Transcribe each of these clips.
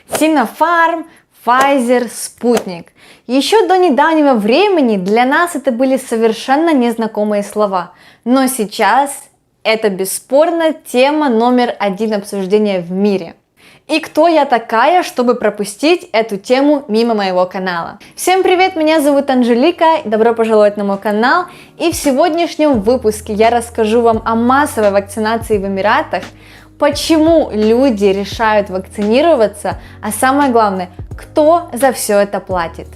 Sinopharm, Pfizer, Sputnik. Еще до недавнего времени для нас это были совершенно незнакомые слова, но сейчас это бесспорно тема номер один обсуждения в мире. И кто я такая, чтобы пропустить эту тему мимо моего канала? Всем привет, меня зовут Анжелика, добро пожаловать на мой канал. И в сегодняшнем выпуске я расскажу вам о массовой вакцинации в Эмиратах, почему люди решают вакцинироваться, а самое главное, кто за все это платит.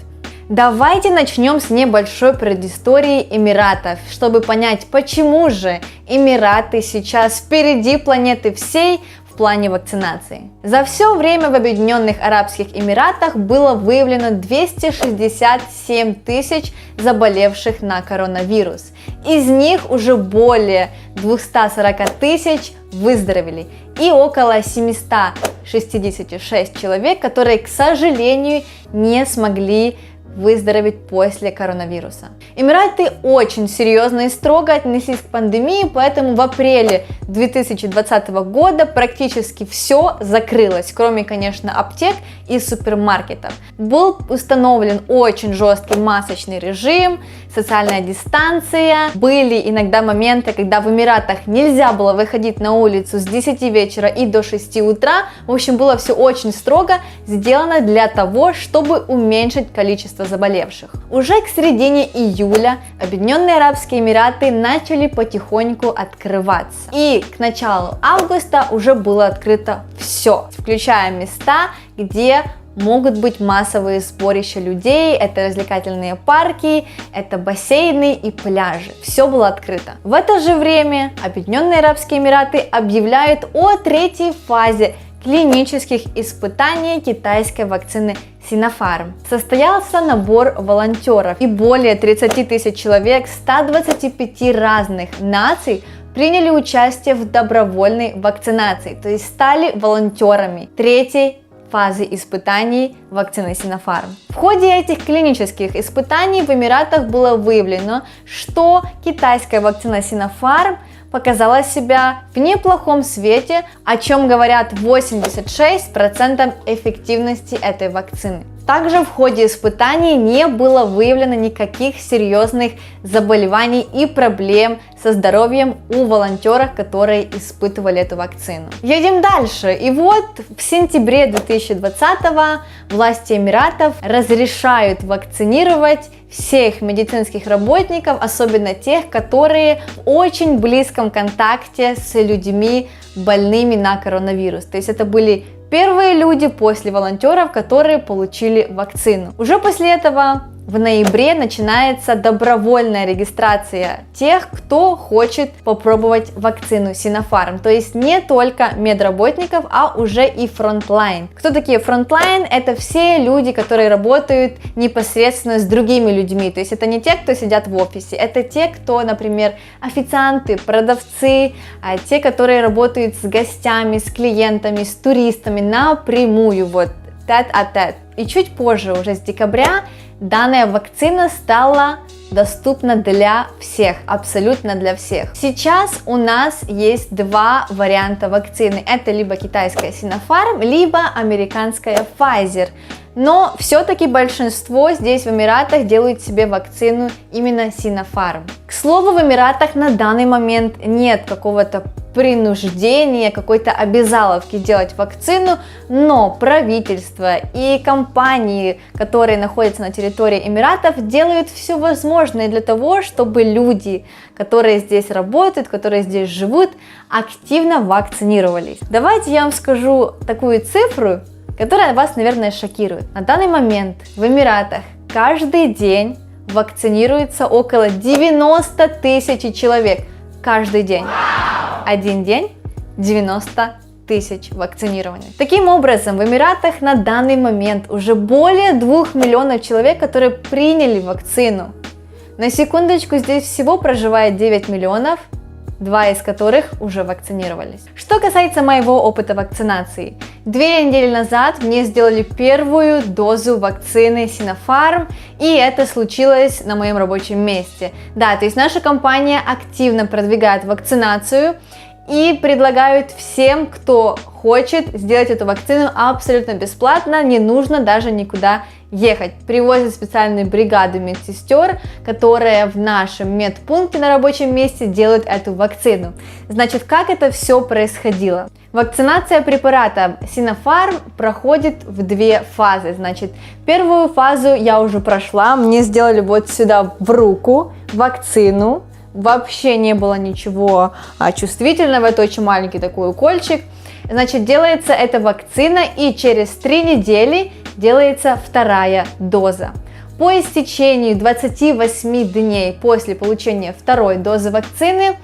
Давайте начнем с небольшой предыстории Эмиратов, чтобы понять, почему же Эмираты сейчас впереди планеты всей в плане вакцинации. За все время в Объединенных Арабских Эмиратах было выявлено 267 тысяч заболевших на коронавирус. Из них уже более 240 тысяч выздоровели и около 766 человек, которые, к сожалению, не смогли выздороветь после коронавируса. Эмираты очень серьезно и строго отнеслись к пандемии, поэтому в апреле 2020 года практически все закрылось, кроме, конечно, аптек и супермаркетов. Был установлен очень жесткий масочный режим, социальная дистанция. Были иногда моменты, когда в Эмиратах нельзя было выходить на улицу с 10 вечера и до 6 утра. В общем, было все очень строго сделано для того, чтобы уменьшить количество заболевших. Уже к середине июля Объединенные Арабские Эмираты начали потихоньку открываться. И к началу августа уже было открыто все, включая места, где могут быть массовые сборища людей, это развлекательные парки, это бассейны и пляжи. Все было открыто. В это же время Объединенные Арабские Эмираты объявляют о третьей фазе клинических испытаний китайской вакцины Sinopharm. Состоялся набор волонтеров, и более 30 тысяч человек 125 разных наций приняли участие в добровольной вакцинации, то есть стали волонтерами третьей фазы испытаний вакцины Sinopharm. В ходе этих клинических испытаний в Эмиратах было выявлено, что китайская вакцина Sinopharm показала себя в неплохом свете, о чем говорят 86% эффективности этой вакцины. Также в ходе испытаний не было выявлено никаких серьезных заболеваний и проблем со здоровьем у волонтеров, которые испытывали эту вакцину. Едем дальше. И вот в сентябре 2020-го власти Эмиратов разрешают вакцинировать всех медицинских работников, особенно тех, которые в очень близком контакте с людьми, больными на коронавирус. То есть это были первые люди после волонтеров, которые получили вакцину. Уже после этого в ноябре начинается добровольная регистрация тех, кто хочет попробовать вакцину Sinopharm. То есть не только медработников, а уже и фронтлайн. Кто такие фронтлайн? Это все люди, которые работают непосредственно с другими людьми. То есть это не те, кто сидят в офисе, это те, кто, например, официанты, продавцы, те, которые работают с гостями, с клиентами, с туристами напрямую, вот тет-а-тет. И чуть позже, уже с декабря, данная вакцина стала доступна для всех, абсолютно для всех. Сейчас у нас есть два варианта вакцины. Это либо китайская Sinopharm, либо американская Pfizer. Но все-таки большинство здесь в Эмиратах делают себе вакцину именно Sinopharm. К слову, в Эмиратах на данный момент нет какого-то принуждения, какой-то обязаловки делать вакцину, но правительство и компании, которые находятся на территории Эмиратов, делают все возможное для того, чтобы люди, которые здесь работают, которые здесь живут, активно вакцинировались. Давайте я вам скажу такую цифру, которая вас, наверное, шокирует. На данный момент в Эмиратах каждый день вакцинируется около 90 тысяч человек. Каждый день. Один день 90 тысяч вакцинированных. Таким образом, в Эмиратах на данный момент уже более 2 миллионов человек, которые приняли вакцину. На секундочку, здесь всего проживает 9 миллионов, 2 из которых уже вакцинировались. Что касается моего опыта вакцинации. 2 недели назад мне сделали первую дозу вакцины Sinopharm, и это случилось на моем рабочем месте. Да, то есть наша компания активно продвигает вакцинацию, и предлагают всем, кто хочет, сделать эту вакцину абсолютно бесплатно, не нужно даже никуда ехать. Привозят специальные бригады медсестер, которые в нашем медпункте на рабочем месте делают эту вакцину. Значит, как это все происходило? Вакцинация препарата Sinopharm проходит в две фазы. Значит, первую фазу я уже прошла, мне сделали вот сюда в руку вакцину. Вообще не было ничего чувствительного, это очень маленький такой укольчик. Значит, делается эта вакцина, и через 3 недели делается вторая доза. По истечению 28 дней после получения второй дозы вакцины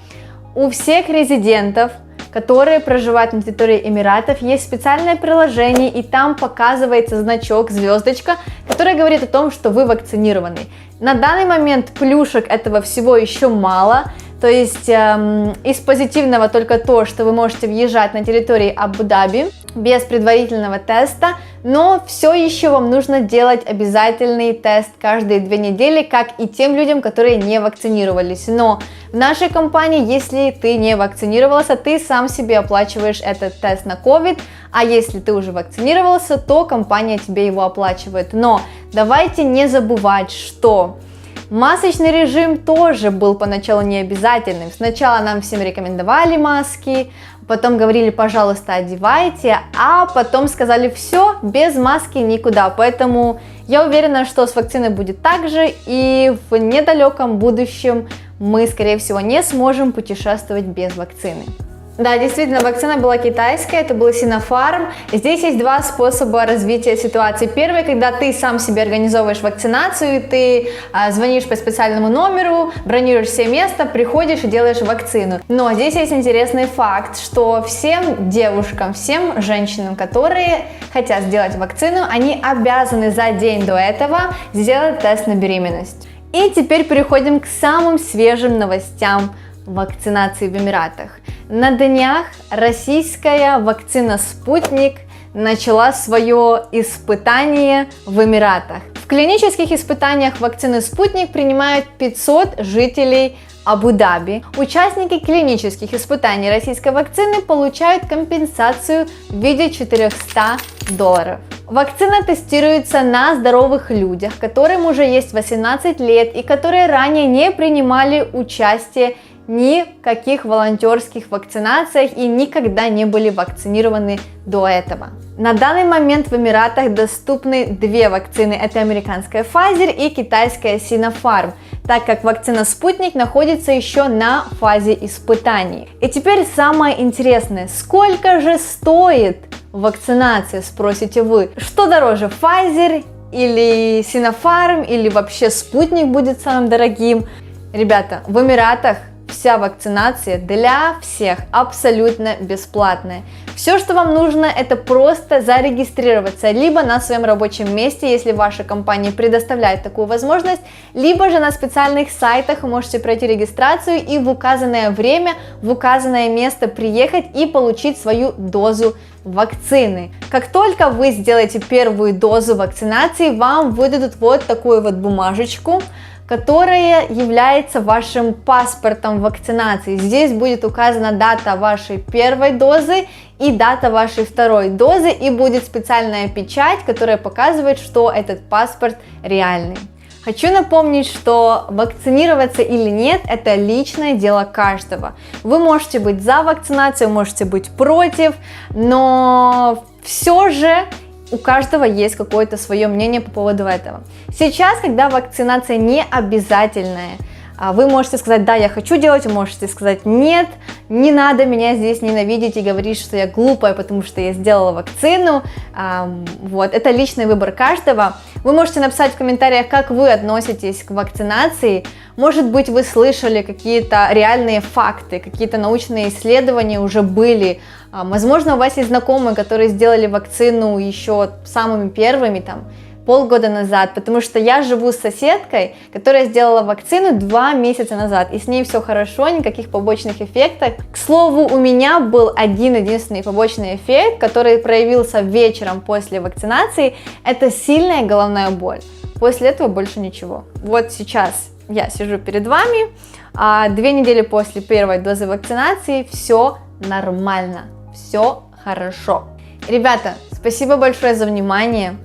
у всех резидентов, которые проживают на территории Эмиратов, есть специальное приложение, и там показывается значок, звездочка, который говорит о том, что вы вакцинированы. На данный момент плюшек этого всего еще мало. То есть из позитивного только то, что вы можете въезжать на территории Абу-Даби без предварительного теста, но все еще вам нужно делать обязательный тест каждые 2 недели, как и тем людям, которые не вакцинировались. Но в нашей компании, если ты не вакцинировался, ты сам себе оплачиваешь этот тест на COVID, а если ты уже вакцинировался, то компания тебе его оплачивает. Но давайте не забывать, что масочный режим тоже был поначалу не обязательным. Сначала нам всем рекомендовали маски, потом говорили, пожалуйста, одевайте, а потом сказали, все, без маски никуда. Поэтому я уверена, что с вакциной будет так же, и в недалеком будущем мы, скорее всего, не сможем путешествовать без вакцины. Да, действительно, вакцина была китайская, это был Sinopharm. Здесь есть два способа развития ситуации. Первый, когда ты сам себе организовываешь вакцинацию, ты звонишь по специальному номеру, бронируешь себе место, приходишь и делаешь вакцину. Но здесь есть интересный факт, что всем девушкам, всем женщинам, которые хотят сделать вакцину, они обязаны за день до этого сделать тест на беременность. И теперь переходим к самым свежим новостям вакцинации в Эмиратах. На днях российская вакцина «Спутник» начала свое испытание в Эмиратах. В клинических испытаниях вакцины «Спутник» принимают 500 жителей Абу-Даби. Участники клинических испытаний российской вакцины получают компенсацию в виде $400. Вакцина тестируется на здоровых людях, которым уже есть 18 лет и которые ранее не принимали участие ни в каких волонтерских вакцинациях и никогда не были вакцинированы до этого. На данный момент в Эмиратах доступны 2 вакцины, это американская Pfizer и китайская Sinopharm, так как вакцина «Спутник» находится еще на фазе испытаний. И теперь самое интересное, сколько же стоит вакцинация, спросите вы? Что дороже, Pfizer или Sinopharm, или вообще «Спутник» будет самым дорогим? Ребята, в Эмиратах вся вакцинация для всех абсолютно бесплатная. Все, что вам нужно, это просто зарегистрироваться либо на своем рабочем месте, если ваша компания предоставляет такую возможность, либо же на специальных сайтах вы можете пройти регистрацию и в указанное время, в указанное место приехать и получить свою дозу вакцины. Как только вы сделаете первую дозу вакцинации, вам выдадут вот такую вот бумажечку, которая является вашим паспортом вакцинации. Здесь будет указана дата вашей первой дозы и дата вашей второй дозы, и будет специальная печать, которая показывает, что этот паспорт реальный. Хочу напомнить, что вакцинироваться или нет, это личное дело каждого. Вы можете быть за вакцинацию, можете быть против, но все же у каждого есть какое-то свое мнение по поводу этого. Сейчас, когда вакцинация не обязательная, вы можете сказать, да, я хочу делать, вы можете сказать, нет, не надо меня здесь ненавидеть и говорить, что я глупая, потому что я сделала вакцину. Вот, это личный выбор каждого. Вы можете написать в комментариях, как вы относитесь к вакцинации. Может быть, вы слышали какие-то реальные факты, какие-то научные исследования уже были. Возможно, у вас есть знакомые, которые сделали вакцину еще самыми первыми, там, полгода назад, потому что я живу с соседкой, которая сделала вакцину 2 месяца назад, и с ней все хорошо, никаких побочных эффектов. К слову, у меня был один-единственный побочный эффект, который проявился вечером после вакцинации, это сильная головная боль. После этого больше ничего. Вот сейчас я сижу перед вами, 2 недели после первой дозы вакцинации, все нормально, все хорошо. Ребята, спасибо большое за внимание.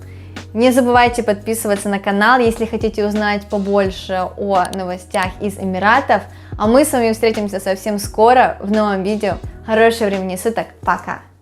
Не забывайте подписываться на канал, если хотите узнать побольше о новостях из Эмиратов. А мы с вами встретимся совсем скоро в новом видео. Хорошего времени суток, пока!